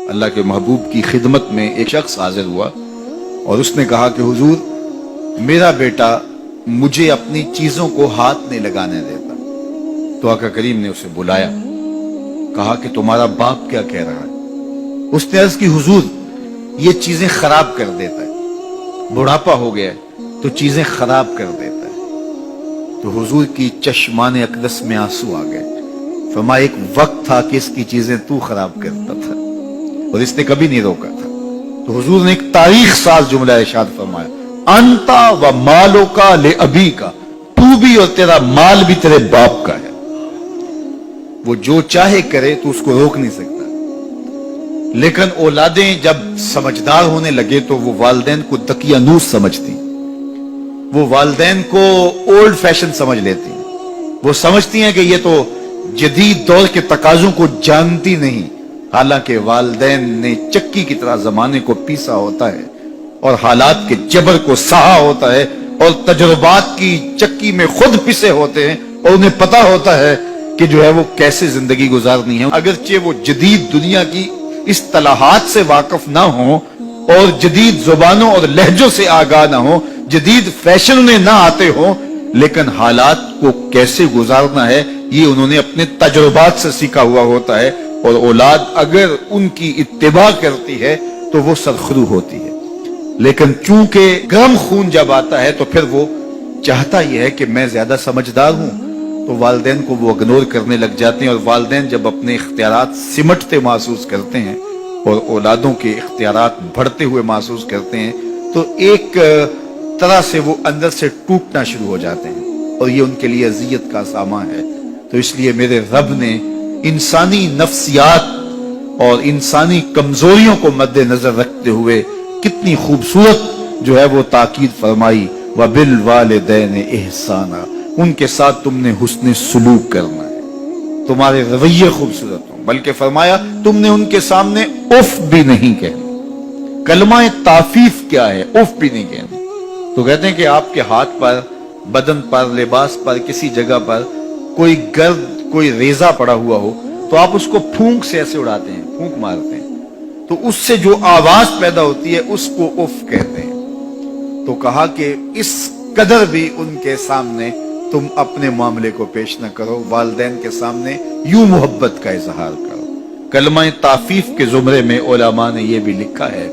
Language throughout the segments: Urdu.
اللہ کے محبوب کی خدمت میں ایک شخص حاضر ہوا اور اس نے کہا کہ حضور میرا بیٹا مجھے اپنی چیزوں کو ہاتھ نہیں لگانے دیتا. تو آقا کریم نے اسے بلایا, کہا کہ تمہارا باپ کیا کہہ رہا ہے؟ اس نے عرض کی حضور یہ چیزیں خراب کر دیتا ہے, بڑھاپا ہو گیا ہے تو چیزیں خراب کر دیتا ہے. تو حضور کی چشمان اقدس میں آنسو آ گئے. فرمایا ایک وقت تھا کہ اس کی چیزیں تو خراب کرتا تھا اور اس نے کبھی نہیں روکا تھا. تو حضور نے ایک تاریخ ساز جملہ ارشاد فرمایا, انتا و مالو کا لے ابی کا, تو بھی اور تیرا مال بھی تیرے باپ کا ہے. وہ جو چاہے کرے تو اس کو روک نہیں سکتا. لیکن اولادیں جب سمجھدار ہونے لگے تو وہ والدین کو دقیانوس سمجھتی, وہ والدین کو اولڈ فیشن سمجھ لیتی. وہ سمجھتی ہیں کہ یہ تو جدید دور کے تقاضوں کو جانتی نہیں, حالانکہ والدین نے چکی کی طرح زمانے کو پیسا ہوتا ہے اور حالات کے جبر کو سہا ہوتا ہے اور تجربات کی چکی میں خود پسے ہوتے ہیں اور انہیں پتا ہوتا ہے کہ جو ہے وہ کیسے زندگی گزارنی ہے. اگرچہ وہ جدید دنیا کی اصطلاحات سے واقف نہ ہوں اور جدید زبانوں اور لہجوں سے آگاہ نہ ہوں, جدید فیشن انہیں نہ آتے ہوں, لیکن حالات کو کیسے گزارنا ہے یہ انہوں نے اپنے تجربات سے سیکھا ہوا ہوتا ہے. اور اولاد اگر ان کی اتباع کرتی ہے تو وہ سرخرو ہوتی ہے. لیکن چونکہ گرم خون جب آتا ہے تو پھر وہ چاہتا یہ ہے کہ میں زیادہ سمجھدار ہوں, تو والدین کو وہ اگنور کرنے لگ جاتے ہیں. اور والدین جب اپنے اختیارات سمٹتے محسوس کرتے ہیں اور اولادوں کے اختیارات بڑھتے ہوئے محسوس کرتے ہیں تو ایک طرح سے وہ اندر سے ٹوٹنا شروع ہو جاتے ہیں اور یہ ان کے لیے اذیت کا سامان ہے. تو اس لیے میرے رب نے انسانی نفسیات اور انسانی کمزوریوں کو مد نظر رکھتے ہوئے کتنی خوبصورت جو ہے وہ تاکید فرمائی, وَبِالْوَالِدَيْنِ إِحْسَانًا, ان کے ساتھ تم نے حسن سلوک کرنا ہے, تمہارے رویے خوبصورت ہوں. بلکہ فرمایا تم نے ان کے سامنے اف بھی نہیں کہنا. کلمہ تعفیف کیا ہے؟ اف بھی نہیں کہنا. تو کہتے ہیں کہ آپ کے ہاتھ پر, بدن پر, لباس پر, کسی جگہ پر کوئی گرد, کوئی ریزہ پڑا ہوا ہو تو آپ اس کو پھونک سے ایسے اڑاتے ہیں, پھونک مارتے ہیں, تو اس سے جو آواز پیدا ہوتی ہے اس کو اف کہتے ہیں. تو کہا کہ اس قدر بھی ان کے سامنے تم اپنے معاملے کو پیش نہ کرو, والدین کے سامنے یوں محبت کا اظہار کرو. کلمہ تعفیف کے زمرے میں علماء نے یہ بھی لکھا ہے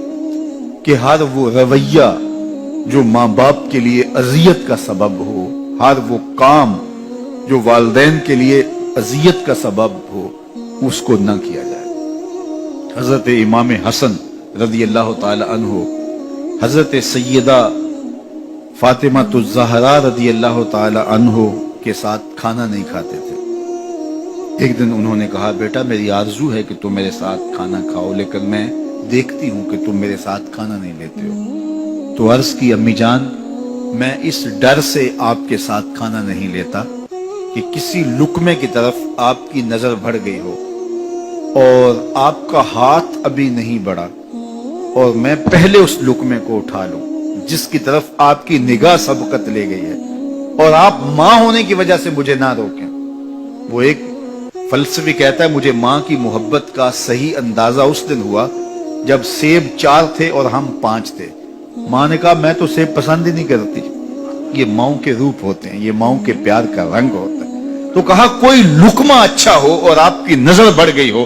کہ ہر وہ رویہ جو ماں باپ کے لیے اذیت کا سبب ہو, ہر وہ کام جو والدین کے لیے اذیت کا سبب ہو, اس کو نہ کیا جائے. حضرت امام حسن رضی اللہ تعالی عنہ حضرت سیدہ فاطمہ الزہرا رضی اللہ تعالی عنہ کے ساتھ کھانا نہیں کھاتے تھے. ایک دن انہوں نے کہا, بیٹا میری آرزو ہے کہ تم میرے ساتھ کھانا کھاؤ, لیکن میں دیکھتی ہوں کہ تم میرے ساتھ کھانا نہیں لیتے ہو. تو عرض کی, امی جان میں اس ڈر سے آپ کے ساتھ کھانا نہیں لیتا کہ کسی لقمے کی طرف آپ کی نظر بڑھ گئی ہو اور آپ کا ہاتھ ابھی نہیں بڑھا اور میں پہلے اس لقمے کو اٹھا لوں جس کی طرف آپ کی نگاہ سبقت لے گئی ہے, اور آپ ماں ہونے کی وجہ سے مجھے نہ روکیں. وہ ایک فلسفی کہتا ہے مجھے ماں کی محبت کا صحیح اندازہ اس دن ہوا جب سیب 4 تھے اور ہم 5 تھے. ماں نے کہا میں تو سیب پسند ہی نہیں کرتی, یہ ماؤں کے روپ ہوتے ہیں, یہ ماؤں کے پیار کا رنگ ہوتا ہے. تو کہا کوئی لقمہ اچھا ہو اور آپ کی نظر بڑھ گئی ہو,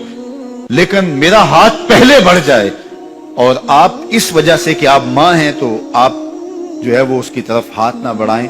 لیکن میرا ہاتھ پہلے بڑھ جائے اور آپ اس وجہ سے کہ آپ ماں ہیں تو آپ جو ہے وہ اس کی طرف ہاتھ نہ بڑھائیں,